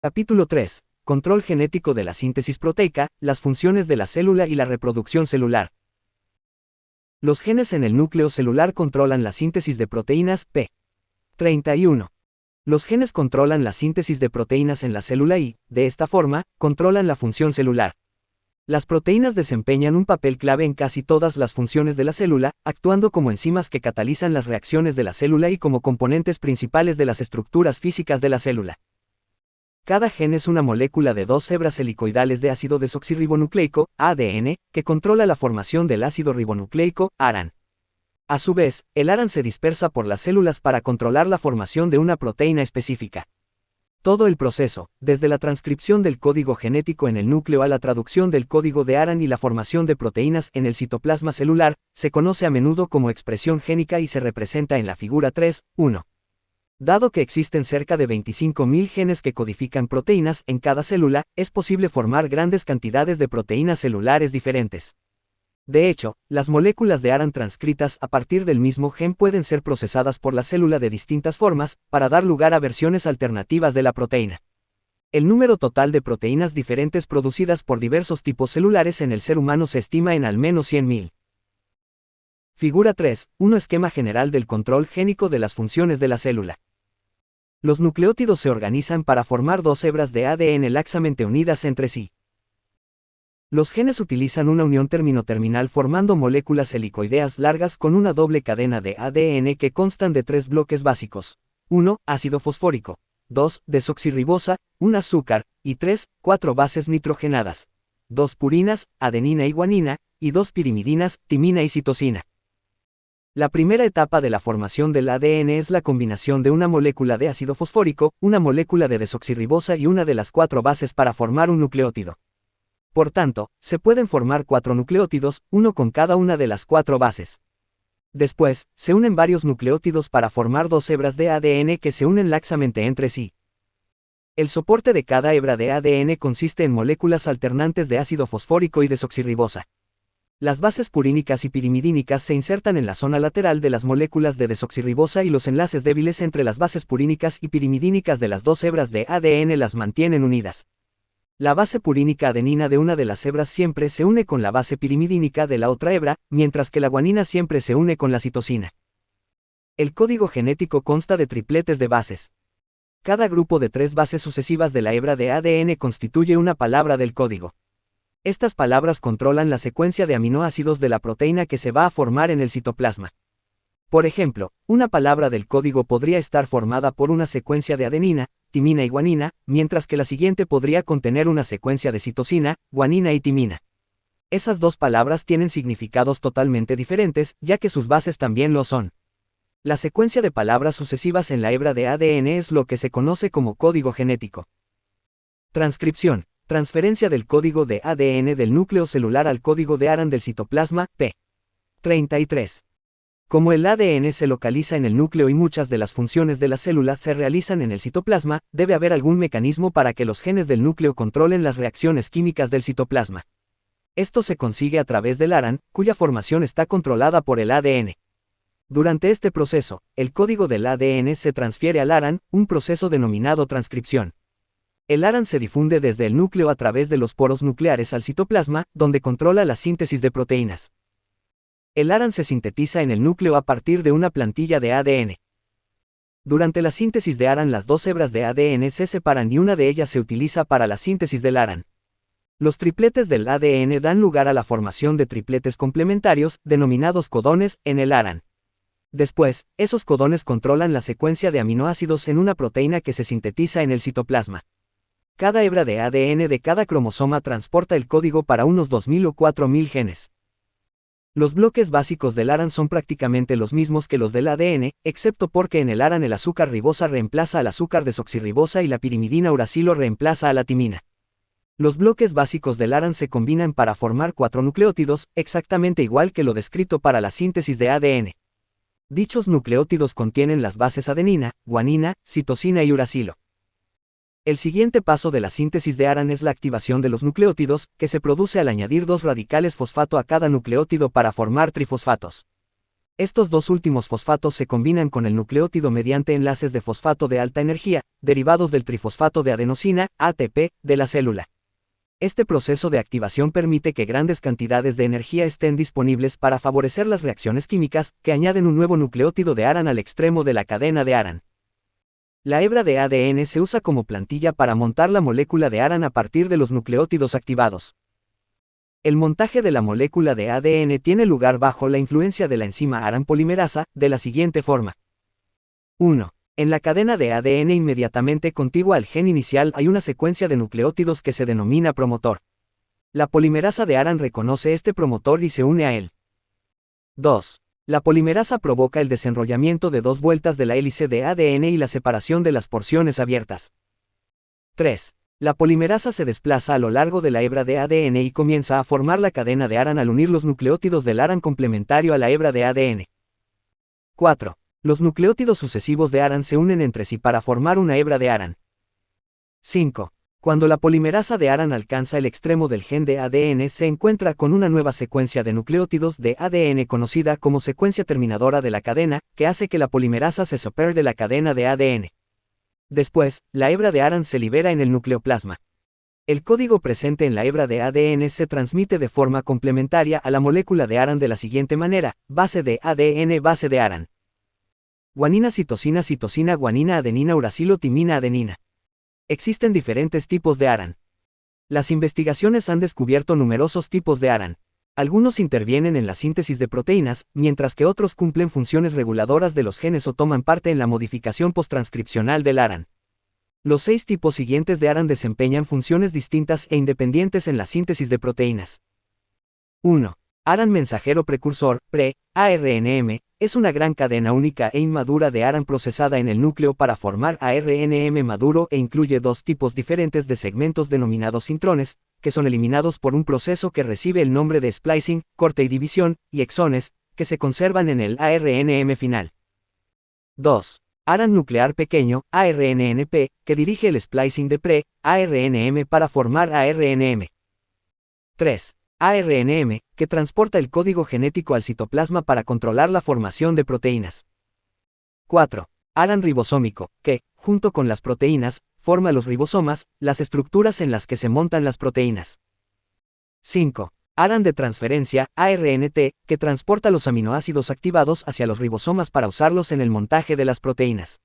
Capítulo 3. Control genético de la síntesis proteica, las funciones de la célula y la reproducción celular. Los genes en el núcleo celular controlan la síntesis de proteínas p. 31. Los genes controlan la síntesis de proteínas en la célula y, de esta forma, controlan la función celular. Las proteínas desempeñan un papel clave en casi todas las funciones de la célula, actuando como enzimas que catalizan las reacciones de la célula y como componentes principales de las estructuras físicas de la célula. Cada gen es una molécula de dos hebras helicoidales de ácido desoxirribonucleico, ADN, que controla la formación del ácido ribonucleico, ARAN. A su vez, el ARAN se dispersa por las células para controlar la formación de una proteína específica. Todo el proceso, desde la transcripción del código genético en el núcleo a la traducción del código de ARAN y la formación de proteínas en el citoplasma celular, se conoce a menudo como expresión génica y se representa en la figura 3.1. Dado que existen cerca de 25.000 genes que codifican proteínas en cada célula, es posible formar grandes cantidades de proteínas celulares diferentes. De hecho, las moléculas de ARAN transcritas a partir del mismo gen pueden ser procesadas por la célula de distintas formas, para dar lugar a versiones alternativas de la proteína. El número total de proteínas diferentes producidas por diversos tipos celulares en el ser humano se estima en al menos 100.000. Figura 3. Un esquema general del control génico de las funciones de la célula. Los nucleótidos se organizan para formar dos hebras de ADN laxamente unidas entre sí. Los genes utilizan una unión término-terminal formando moléculas helicoideas largas con una doble cadena de ADN que constan de tres bloques básicos. 1. Ácido fosfórico. 2. Desoxirribosa, un azúcar, y 3. 4 bases nitrogenadas. 2 purinas, adenina y guanina, y 2 pirimidinas, timina y citosina. La primera etapa de la formación del ADN es la combinación de una molécula de ácido fosfórico, una molécula de desoxirribosa y una de las 4 bases para formar un nucleótido. Por tanto, se pueden formar 4 nucleótidos, uno con cada una de las 4 bases. Después, se unen varios nucleótidos para formar dos hebras de ADN que se unen laxamente entre sí. El soporte de cada hebra de ADN consiste en moléculas alternantes de ácido fosfórico y desoxirribosa. Las bases purínicas y pirimidínicas se insertan en la zona lateral de las moléculas de desoxirribosa y los enlaces débiles entre las bases purínicas y pirimidínicas de las dos hebras de ADN las mantienen unidas. La base purínica adenina de una de las hebras siempre se une con la base pirimidínica de la otra hebra, mientras que la guanina siempre se une con la citosina. El código genético consta de tripletes de bases. Cada grupo de 3 bases sucesivas de la hebra de ADN constituye una palabra del código. Estas palabras controlan la secuencia de aminoácidos de la proteína que se va a formar en el citoplasma. Por ejemplo, una palabra del código podría estar formada por una secuencia de adenina, timina y guanina, mientras que la siguiente podría contener una secuencia de citosina, guanina y timina. Esas dos palabras tienen significados totalmente diferentes, ya que sus bases también lo son. La secuencia de palabras sucesivas en la hebra de ADN es lo que se conoce como código genético. Transcripción. Transferencia del código de ADN del núcleo celular al código de ARAN del citoplasma, p. 33. Como el ADN se localiza en el núcleo y muchas de las funciones de la célula se realizan en el citoplasma, debe haber algún mecanismo para que los genes del núcleo controlen las reacciones químicas del citoplasma. Esto se consigue a través del ARAN, cuya formación está controlada por el ADN. Durante este proceso, el código del ADN se transfiere al ARAN, un proceso denominado transcripción. El ARAN se difunde desde el núcleo a través de los poros nucleares al citoplasma, donde controla la síntesis de proteínas. El ARAN se sintetiza en el núcleo a partir de una plantilla de ADN. Durante la síntesis de ARAN las dos hebras de ADN se separan y una de ellas se utiliza para la síntesis del ARAN. Los tripletes del ADN dan lugar a la formación de tripletes complementarios, denominados codones, en el ARAN. Después, esos codones controlan la secuencia de aminoácidos en una proteína que se sintetiza en el citoplasma. Cada hebra de ADN de cada cromosoma transporta el código para unos 2.000 o 4.000 genes. Los bloques básicos del ARAN son prácticamente los mismos que los del ADN, excepto porque en el ARAN el azúcar ribosa reemplaza al azúcar desoxirribosa y la pirimidina uracilo reemplaza a la timina. Los bloques básicos del ARAN se combinan para formar 4 nucleótidos, exactamente igual que lo descrito para la síntesis de ADN. Dichos nucleótidos contienen las bases adenina, guanina, citosina y uracilo. El siguiente paso de la síntesis de ARAN es la activación de los nucleótidos, que se produce al añadir 2 radicales fosfato a cada nucleótido para formar trifosfatos. Estos dos últimos fosfatos se combinan con el nucleótido mediante enlaces de fosfato de alta energía, derivados del trifosfato de adenosina, ATP, de la célula. Este proceso de activación permite que grandes cantidades de energía estén disponibles para favorecer las reacciones químicas, que añaden un nuevo nucleótido de ARAN al extremo de la cadena de ARAN. La hebra de ADN se usa como plantilla para montar la molécula de ARAN a partir de los nucleótidos activados. El montaje de la molécula de ADN tiene lugar bajo la influencia de la enzima ARAN polimerasa, de la siguiente forma. 1. En la cadena de ADN inmediatamente contigua al gen inicial hay una secuencia de nucleótidos que se denomina promotor. La polimerasa de ARAN reconoce este promotor y se une a él. 2. La polimerasa provoca el desenrollamiento de 2 vueltas de la hélice de ADN y la separación de las porciones abiertas. 3. La polimerasa se desplaza a lo largo de la hebra de ADN y comienza a formar la cadena de ARAN al unir los nucleótidos del ARAN complementario a la hebra de ADN. 4. Los nucleótidos sucesivos de ARAN se unen entre sí para formar una hebra de ARAN. 5. Cuando la polimerasa de ARAN alcanza el extremo del gen de ADN se encuentra con una nueva secuencia de nucleótidos de ADN conocida como secuencia terminadora de la cadena, que hace que la polimerasa se separe de la cadena de ADN. Después, la hebra de ARAN se libera en el nucleoplasma. El código presente en la hebra de ADN se transmite de forma complementaria a la molécula de ARAN de la siguiente manera: base de ADN, base de ARAN. Guanina, citosina, citosina, guanina, adenina, uracilo, timina, adenina. Existen diferentes tipos de ARAN. Las investigaciones han descubierto numerosos tipos de ARAN. Algunos intervienen en la síntesis de proteínas, mientras que otros cumplen funciones reguladoras de los genes o toman parte en la modificación posttranscripcional del ARAN. Los 6 tipos siguientes de ARAN desempeñan funciones distintas e independientes en la síntesis de proteínas. 1. ARAN mensajero precursor, pre-ARNM, es una gran cadena única e inmadura de ARAN procesada en el núcleo para formar ARNM maduro e incluye 2 tipos diferentes de segmentos denominados intrones, que son eliminados por un proceso que recibe el nombre de splicing, corte y división, y exones, que se conservan en el ARNM final. 2. ARAN nuclear pequeño, ARNNP, que dirige el splicing de pre-ARNM para formar ARNM. 3. ARNM, que transporta el código genético al citoplasma para controlar la formación de proteínas. 4. ARAN ribosómico, que, junto con las proteínas, forma los ribosomas, las estructuras en las que se montan las proteínas. 5. ARAN de transferencia, ARNT, que transporta los aminoácidos activados hacia los ribosomas para usarlos en el montaje de las proteínas.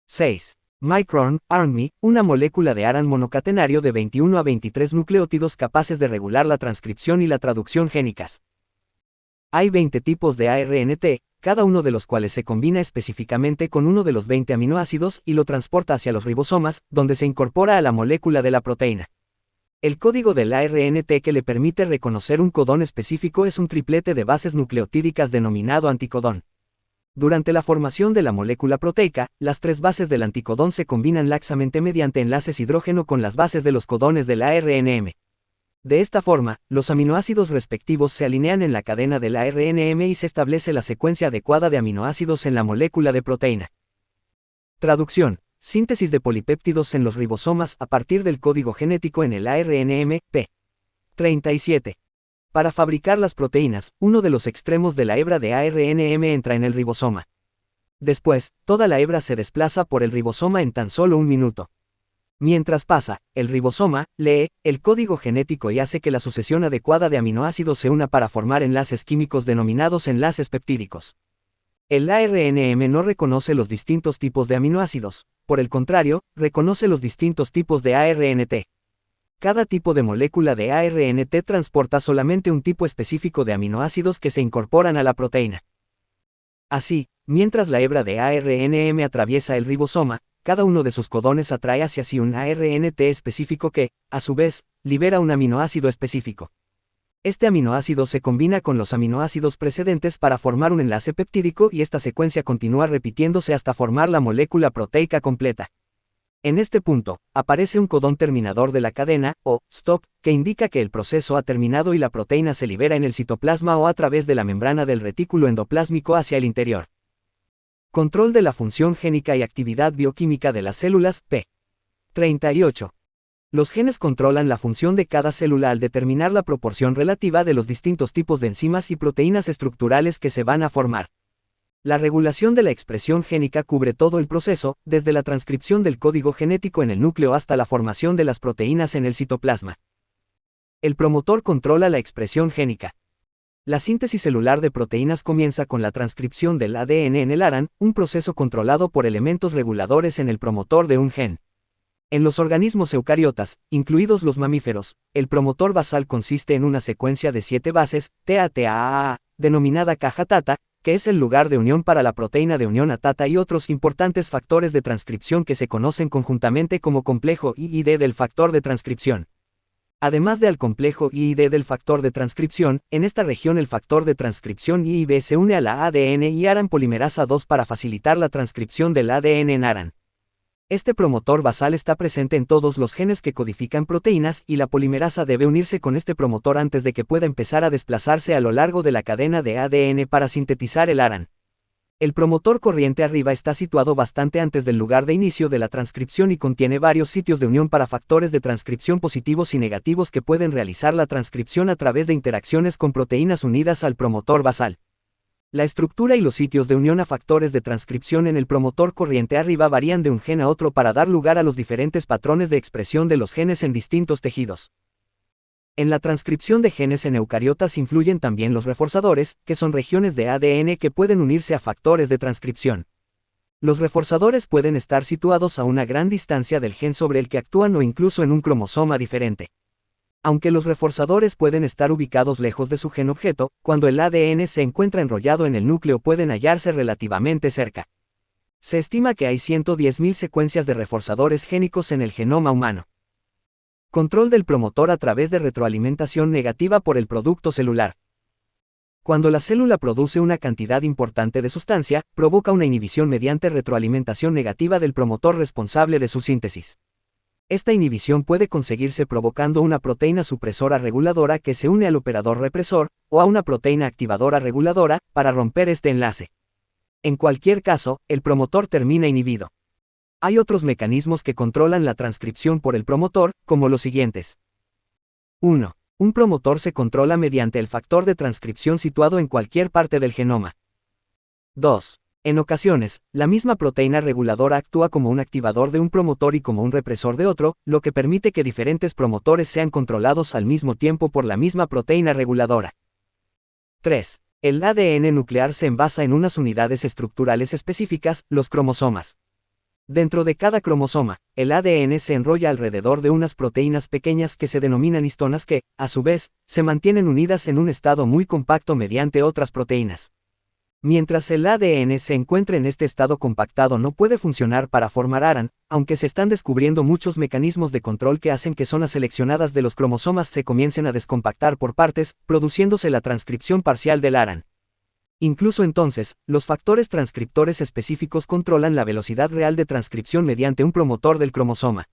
6. Micron, ARNMe, una molécula de ARAN monocatenario de 21 a 23 nucleótidos capaces de regular la transcripción y la traducción génicas. Hay 20 tipos de ARNT, cada uno de los cuales se combina específicamente con uno de los 20 aminoácidos y lo transporta hacia los ribosomas, donde se incorpora a la molécula de la proteína. El código del ARNT que le permite reconocer un codón específico es un triplete de bases nucleotídicas denominado anticodón. Durante la formación de la molécula proteica, las 3 bases del anticodón se combinan laxamente mediante enlaces hidrógeno con las bases de los codones del ARNM. De esta forma, los aminoácidos respectivos se alinean en la cadena del ARNM y se establece la secuencia adecuada de aminoácidos en la molécula de proteína. Traducción: síntesis de polipéptidos en los ribosomas a partir del código genético en el ARNM, p. 37. Para fabricar las proteínas, uno de los extremos de la hebra de ARNM entra en el ribosoma. Después, toda la hebra se desplaza por el ribosoma en tan solo un minuto. Mientras pasa, el ribosoma lee el código genético y hace que la sucesión adecuada de aminoácidos se una para formar enlaces químicos denominados enlaces peptídicos. El ARNM no reconoce los distintos tipos de aminoácidos, por el contrario, reconoce los distintos tipos de ARNT. Cada tipo de molécula de ARNT transporta solamente un tipo específico de aminoácidos que se incorporan a la proteína. Así, mientras la hebra de ARNM atraviesa el ribosoma, cada uno de sus codones atrae hacia sí un ARNT específico que, a su vez, libera un aminoácido específico. Este aminoácido se combina con los aminoácidos precedentes para formar un enlace peptídico y esta secuencia continúa repitiéndose hasta formar la molécula proteica completa. En este punto, aparece un codón terminador de la cadena, o stop, que indica que el proceso ha terminado y la proteína se libera en el citoplasma o a través de la membrana del retículo endoplásmico hacia el interior. Control de la función génica y actividad bioquímica de las células, p. 38. Los genes controlan la función de cada célula al determinar la proporción relativa de los distintos tipos de enzimas y proteínas estructurales que se van a formar. La regulación de la expresión génica cubre todo el proceso, desde la transcripción del código genético en el núcleo hasta la formación de las proteínas en el citoplasma. El promotor controla la expresión génica. La síntesis celular de proteínas comienza con la transcripción del ADN en el ARAN, un proceso controlado por elementos reguladores en el promotor de un gen. En los organismos eucariotas, incluidos los mamíferos, el promotor basal consiste en una secuencia de 7 bases, TATAA, denominada caja TATA, que es el lugar de unión para la proteína de unión a TATA y otros importantes factores de transcripción que se conocen conjuntamente como complejo IID del factor de transcripción. Además del complejo IID del factor de transcripción, en esta región el factor de transcripción IIB se une a la ADN y ARAN polimerasa 2 para facilitar la transcripción del ADN en ARAN. Este promotor basal está presente en todos los genes que codifican proteínas y la polimerasa debe unirse con este promotor antes de que pueda empezar a desplazarse a lo largo de la cadena de ADN para sintetizar el ARAN. El promotor corriente arriba está situado bastante antes del lugar de inicio de la transcripción y contiene varios sitios de unión para factores de transcripción positivos y negativos que pueden realizar la transcripción a través de interacciones con proteínas unidas al promotor basal. La estructura y los sitios de unión a factores de transcripción en el promotor corriente arriba varían de un gen a otro para dar lugar a los diferentes patrones de expresión de los genes en distintos tejidos. En la transcripción de genes en eucariotas influyen también los reforzadores, que son regiones de ADN que pueden unirse a factores de transcripción. Los reforzadores pueden estar situados a una gran distancia del gen sobre el que actúan o incluso en un cromosoma diferente. Aunque los reforzadores pueden estar ubicados lejos de su gen objeto, cuando el ADN se encuentra enrollado en el núcleo pueden hallarse relativamente cerca. Se estima que hay 110.000 secuencias de reforzadores génicos en el genoma humano. Control del promotor a través de retroalimentación negativa por el producto celular. Cuando la célula produce una cantidad importante de sustancia, provoca una inhibición mediante retroalimentación negativa del promotor responsable de su síntesis. Esta inhibición puede conseguirse provocando una proteína supresora reguladora que se une al operador represor, o a una proteína activadora reguladora, para romper este enlace. En cualquier caso, el promotor termina inhibido. Hay otros mecanismos que controlan la transcripción por el promotor, como los siguientes. 1. Un promotor se controla mediante el factor de transcripción situado en cualquier parte del genoma. 2. En ocasiones, la misma proteína reguladora actúa como un activador de un promotor y como un represor de otro, lo que permite que diferentes promotores sean controlados al mismo tiempo por la misma proteína reguladora. 3. El ADN nuclear se envasa en unas unidades estructurales específicas, los cromosomas. Dentro de cada cromosoma, el ADN se enrolla alrededor de unas proteínas pequeñas que se denominan histonas que, a su vez, se mantienen unidas en un estado muy compacto mediante otras proteínas. Mientras el ADN se encuentre en este estado compactado no puede funcionar para formar ARAN, aunque se están descubriendo muchos mecanismos de control que hacen que zonas seleccionadas de los cromosomas se comiencen a descompactar por partes, produciéndose la transcripción parcial del ARAN. Incluso entonces, los factores transcriptores específicos controlan la velocidad real de transcripción mediante un promotor del cromosoma.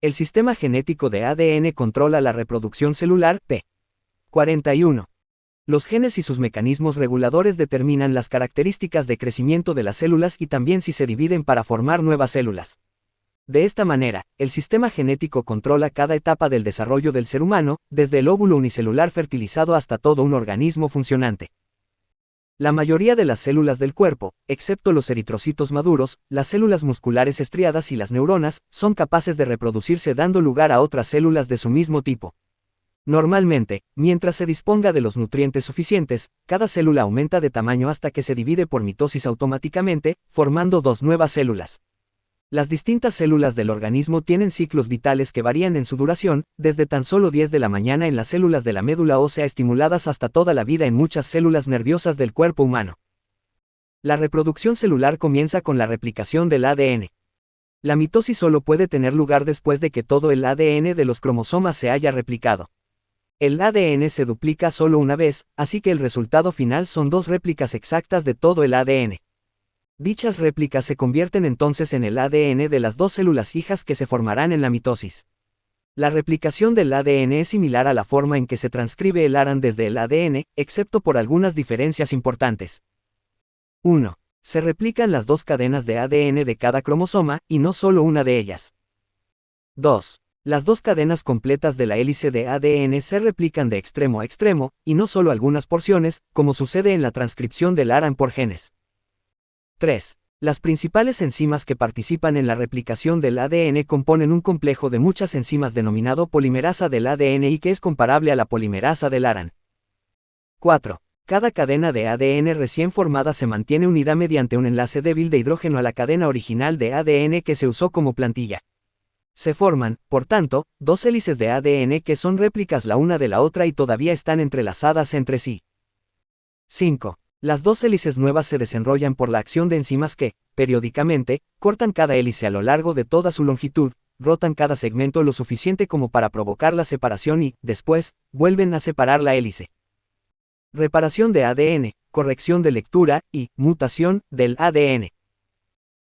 El sistema genético de ADN controla la reproducción celular, p. 41. Los genes y sus mecanismos reguladores determinan las características de crecimiento de las células y también si se dividen para formar nuevas células. De esta manera, el sistema genético controla cada etapa del desarrollo del ser humano, desde el óvulo unicelular fertilizado hasta todo un organismo funcionante. La mayoría de las células del cuerpo, excepto los eritrocitos maduros, las células musculares estriadas y las neuronas, son capaces de reproducirse dando lugar a otras células de su mismo tipo. Normalmente, mientras se disponga de los nutrientes suficientes, cada célula aumenta de tamaño hasta que se divide por mitosis automáticamente, formando dos nuevas células. Las distintas células del organismo tienen ciclos vitales que varían en su duración, desde tan solo 10 de la mañana en las células de la médula ósea estimuladas hasta toda la vida en muchas células nerviosas del cuerpo humano. La reproducción celular comienza con la replicación del ADN. La mitosis solo puede tener lugar después de que todo el ADN de los cromosomas se haya replicado. El ADN se duplica solo una vez, así que el resultado final son dos réplicas exactas de todo el ADN. Dichas réplicas se convierten entonces en el ADN de las dos células hijas que se formarán en la mitosis. La replicación del ADN es similar a la forma en que se transcribe el ARAN desde el ADN, excepto por algunas diferencias importantes. 1. Se replican las dos cadenas de ADN de cada cromosoma, y no solo una de ellas. 2. Las dos cadenas completas de la hélice de ADN se replican de extremo a extremo, y no solo algunas porciones, como sucede en la transcripción del ARN por genes. 3. Las principales enzimas que participan en la replicación del ADN componen un complejo de muchas enzimas denominado polimerasa del ADN y que es comparable a la polimerasa del ARN. 4. Cada cadena de ADN recién formada se mantiene unida mediante un enlace débil de hidrógeno a la cadena original de ADN que se usó como plantilla. Se forman, por tanto, dos hélices de ADN que son réplicas la una de la otra y todavía están entrelazadas entre sí. 5. Las dos hélices nuevas se desenrollan por la acción de enzimas que, periódicamente, cortan cada hélice a lo largo de toda su longitud, rotan cada segmento lo suficiente como para provocar la separación y, después, vuelven a separar la hélice. Reparación de ADN, corrección de lectura y mutación del ADN.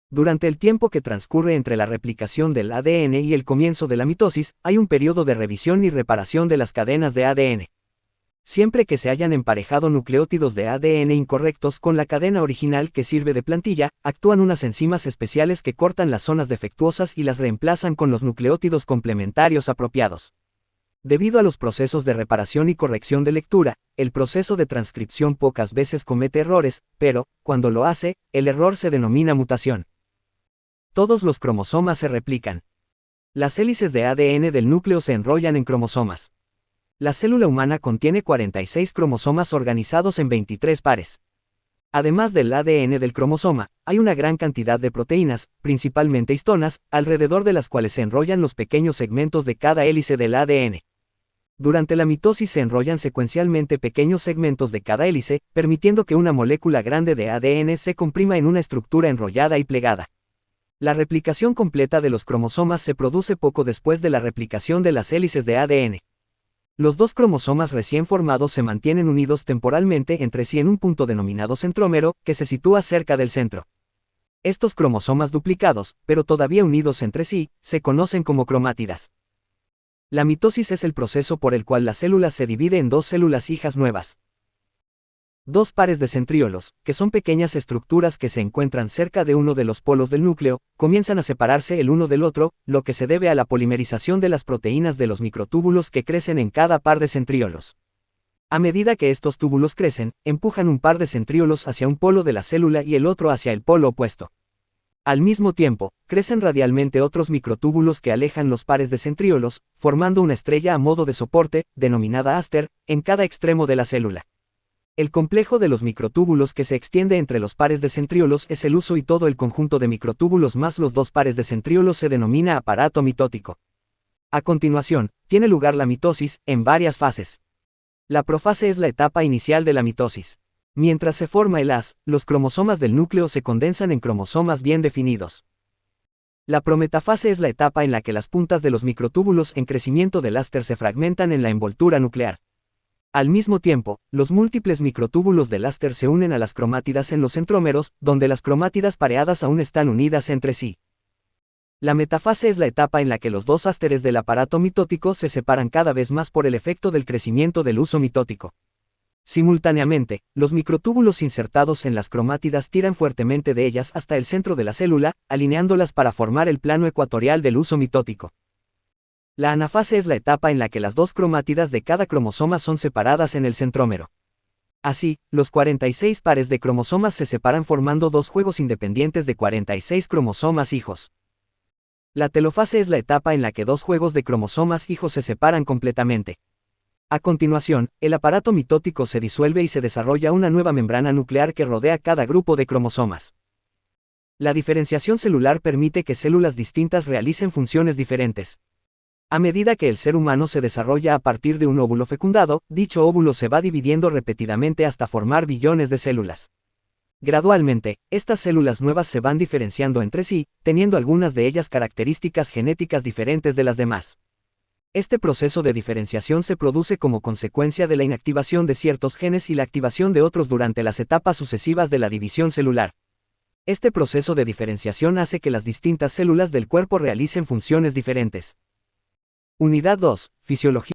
Durante el tiempo que transcurre entre la replicación del ADN y el comienzo de la mitosis, hay un periodo de revisión y reparación de las cadenas de ADN. Siempre que se hayan emparejado nucleótidos de ADN incorrectos con la cadena original que sirve de plantilla, actúan unas enzimas especiales que cortan las zonas defectuosas y las reemplazan con los nucleótidos complementarios apropiados. Debido a los procesos de reparación y corrección de lectura, el proceso de transcripción pocas veces comete errores, pero, cuando lo hace, el error se denomina mutación. Todos los cromosomas se replican. Las hélices de ADN del núcleo se enrollan en cromosomas. La célula humana contiene 46 cromosomas organizados en 23 pares. Además del ADN del cromosoma, hay una gran cantidad de proteínas, principalmente histonas, alrededor de las cuales se enrollan los pequeños segmentos de cada hélice del ADN. Durante la mitosis se enrollan secuencialmente pequeños segmentos de cada hélice, permitiendo que una molécula grande de ADN se comprima en una estructura enrollada y plegada. La replicación completa de los cromosomas se produce poco después de la replicación de las hélices de ADN. Los dos cromosomas recién formados se mantienen unidos temporalmente entre sí en un punto denominado centrómero, que se sitúa cerca del centro. Estos cromosomas duplicados, pero todavía unidos entre sí, se conocen como cromátidas. La mitosis es el proceso por el cual la célula se divide en dos células hijas nuevas. Dos pares de centriolos, que son pequeñas estructuras que se encuentran cerca de uno de los polos del núcleo, comienzan a separarse el uno del otro, lo que se debe a la polimerización de las proteínas de los microtúbulos que crecen en cada par de centriolos. A medida que estos túbulos crecen, empujan un par de centriolos hacia un polo de la célula y el otro hacia el polo opuesto. Al mismo tiempo, crecen radialmente otros microtúbulos que alejan los pares de centriolos, formando una estrella a modo de soporte, denominada áster, en cada extremo de la célula. El complejo de los microtúbulos que se extiende entre los pares de centriolos es el uso y todo el conjunto de microtúbulos más los dos pares de centriolos se denomina aparato mitótico. A continuación, tiene lugar la mitosis, en varias fases. La profase es la etapa inicial de la mitosis. Mientras se forma el haz, los cromosomas del núcleo se condensan en cromosomas bien definidos. La prometafase es la etapa en la que las puntas de los microtúbulos en crecimiento del áster se fragmentan en la envoltura nuclear. Al mismo tiempo, los múltiples microtúbulos del áster se unen a las cromátidas en los centrómeros, donde las cromátidas pareadas aún están unidas entre sí. La metafase es la etapa en la que los dos ásteres del aparato mitótico se separan cada vez más por el efecto del crecimiento del uso mitótico. Simultáneamente, los microtúbulos insertados en las cromátidas tiran fuertemente de ellas hasta el centro de la célula, alineándolas para formar el plano ecuatorial del uso mitótico. La anafase es la etapa en la que las dos cromátidas de cada cromosoma son separadas en el centrómero. Así, los 46 pares de cromosomas se separan formando dos juegos independientes de 46 cromosomas hijos. La telofase es la etapa en la que dos juegos de cromosomas hijos se separan completamente. A continuación, el aparato mitótico se disuelve y se desarrolla una nueva membrana nuclear que rodea cada grupo de cromosomas. La diferenciación celular permite que células distintas realicen funciones diferentes. A medida que el ser humano se desarrolla a partir de un óvulo fecundado, dicho óvulo se va dividiendo repetidamente hasta formar billones de células. Gradualmente, estas células nuevas se van diferenciando entre sí, teniendo algunas de ellas características genéticas diferentes de las demás. Este proceso de diferenciación se produce como consecuencia de la inactivación de ciertos genes y la activación de otros durante las etapas sucesivas de la división celular. Este proceso de diferenciación hace que las distintas células del cuerpo realicen funciones diferentes. Unidad 2. Fisiología.